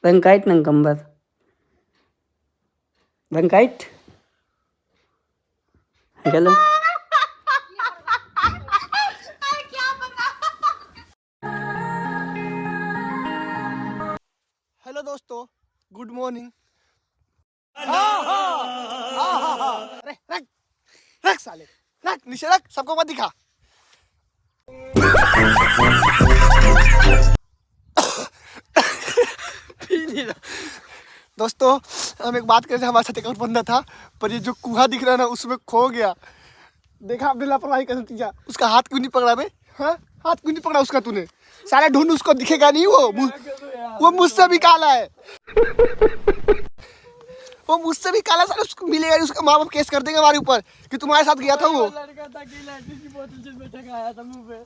वेंकाइट नंकंबर वेंकाइट चलो हेलो दोस्तों, good morning. अरे रख रख साले, रख नीचे रख, सबको मत दिखा। दोस्तों, हम एक बात कर रहे थे, हमारे साथ एक और बंदा था, पर ये जो कुहा दिख रहा है ना, उसमें खो गया। देखा आपने लापरवाही कैसे किया, उसका हाथ क्यों नहीं पकड़ा बे? हाँ, हाथ क्यों नहीं पकड़ा उसका तूने? सारा ढूंढ, उसको दिखेगा नहीं, वो मुझसे भी काला है। वो मुझसे भी काला, सारा उसको मिलेगा नहीं, उसका माँ बाप केस कर देंगे हमारे ऊपर कि तुम्हारे साथ गया था वो। लड़का था कि लड़की की बोतल जिसमें टकाया था मुंह पे।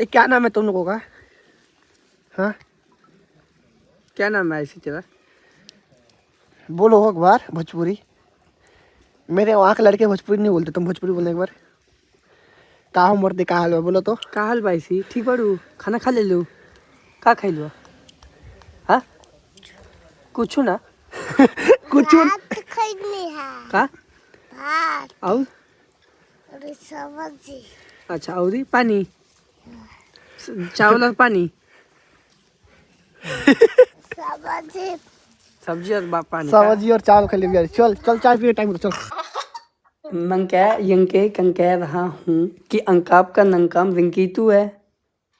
क्या नाम है तुम लोगों का? हाँ, क्या नाम है इसी तेरा? बोलो एक बार भोजपुरी। मेरे वहाँ के लड़के भोजपुरी नहीं बोलते, तुम भोजपुरी बोलने एक बार। का मरते का हाल है बोलो तो। का हाल बाईसी? ठीक बारू? खाना खा ले लो? का खाई लो? हाँ, कुछ ना कुछ का भात और और सब्जी अच्छा और पानी, चावल और पानी, सब्जी सब्जी और पानी। सब्जी और चावल खा लिया। चल चल, चाय पिए टाइम चल। मैं कह रहा हूँ कि अंकाप का नंकाम रिंकीतू है।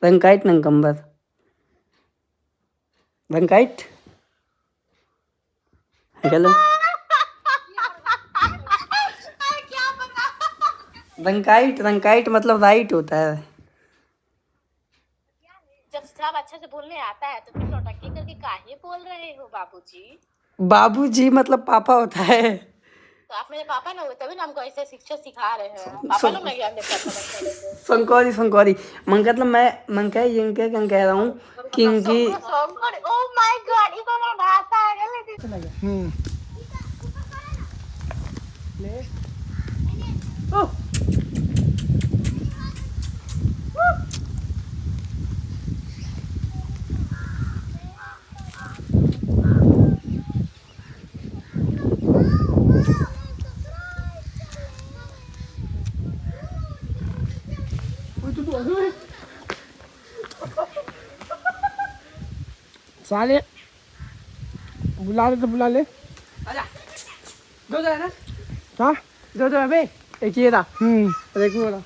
वेंकाइट नंकंबर वेंकाइट चलो वेंकाइट मतलब राइट होता है। जब सब अच्छे से बोलने आता है तो फिर नौटंकी करके काहे बोल रहे हो बाबूजी? बाबूजी मतलब पापा होता है। तो आप मेरे पापा ना हुए तभी ना हमको ऐसे शिक्षा सिखा रहे हैं। पापा लोग नहीं ज्ञान देते अपने बच्चों को। संकोरी मतलब मैं कह रहा हूँ कि ओह माय गॉड, ये कौन भाषा है? साले बुला ले तो बुला ले। दो है ना, हाँ दो है बे, एक ये था। एक वो था।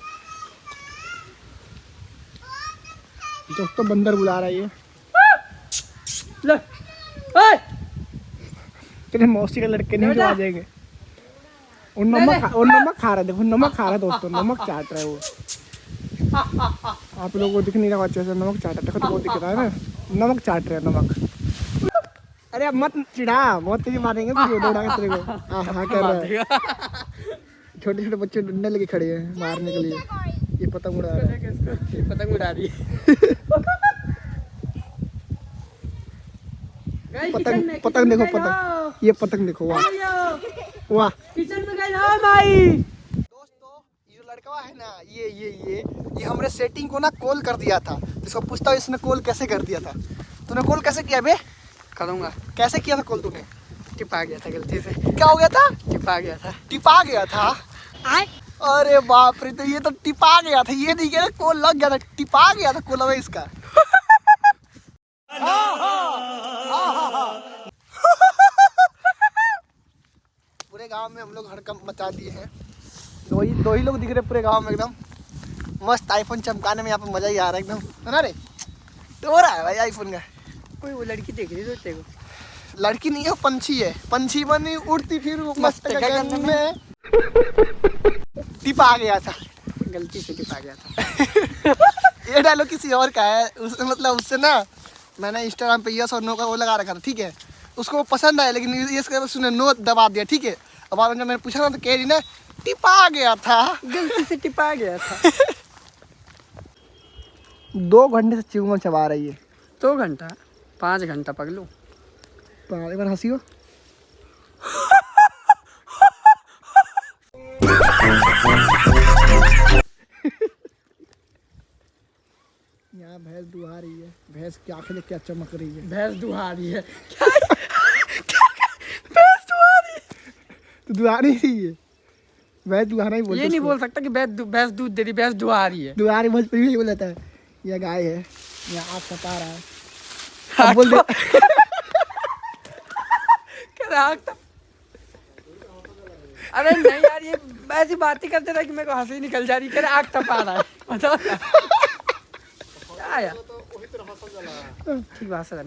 दोस्तों, बंदर बुला रहा है ये। ले ओए तेरे मौसी के लड़के नहीं जो आ जाएंगे। वो नमक खा रहा है, देखो नमक खा रहा है दोस्तों, नमक चाट रहा है वो। आप लोगों को दिख नहीं रहा अच्छे से, नमक चाट रहा है। देखो तो बहुत दिख रहा है ना, नमक चाट रहे हैं, नमक। अरे अब मत चिढ़ा, बहुत तेजी मारेंगे फिर दौड़ा के तेरे को। हाँ कर रहा है। छोटे छोटे बच्चे डंडे लेके खड़े हैं मारने के लिए। ये पतंग उड़ा रहा है, ये पतंग उड़ा रही है। पतंग देखो, पतंग, ये पतंग देखो, वाह वाह। किचन में गए ना भाई। दोस्तों, ये जो लड़का है ना, ये हमने सेटिंग को ना कॉल कर दिया था। इसको पूछता हूँ, इसने कॉल कैसे कर दिया था? तूने कॉल कैसे किया बे? करूँगा। कैसे किया था कॉल तूने? टिपा गया था गलती से। क्या हो गया था? टिपा गया था। टिपा गया था? अरे बाप रे, तो ये तो टिपा गया था, ये नहीं कह रहे कॉल लग गया था, टिपा गया था कॉल इसका। पूरे गांव में हम लोग हड़कंप मचा दिए हैं। दो ही लोग दिख रहे पूरे गांव में, एकदम मस्त आईफोन चमकाने में। यहाँ पे मजा ही आ रहा है एकदम, है ना रे? तो हो रहा है भाई आईफोन का। कोई वो लड़की देख रही है को? लड़की नहीं है, वो पंछी है। पंछी बनी उड़ती फिर मस्त गगन में। टिपा गया था, गलती से टिपा गया था। ये डायलॉग किसी और का है। उसने मतलब उससे ना, मैंने इंस्टाग्राम पे यस और नो का वो लगा रखा था, ठीक है? उसको वो पसंद आया, लेकिन ये उसने नो दबा दिया, ठीक है? अब बाद में जब मैंने पूछा ना, तो कह रही ना टिपा गया था, गलती से टिपा गया था। 2 घंटे से च्युइंगम चबा रही है। 2 घंटा 5 घंटा पगलू। एक बार हंसी हो। यहाँ भैंस दुहा रही है। भैंस की आंखें देख क्या चमक रही है। भैंस दुहा रही है। भैंस दुहा रही है। तो दुहा नहीं रही है, भैंस दुहाना ही बोलते ये नहीं बोल सकता कि भैंस दूध दे रही, भैंस दुहा रही है। दुहा रही भोजपुरी में बोल जाता है। यह गाय है, यहाँ आग सपा रहा है। अब बोल दे अरे नहीं यार, ये ऐसी बात ही करते रहे कि मेरे को हंसी निकल जा रही। कह रहे आग तपा रहा है, बताओ क्या यार। ठीक बात है।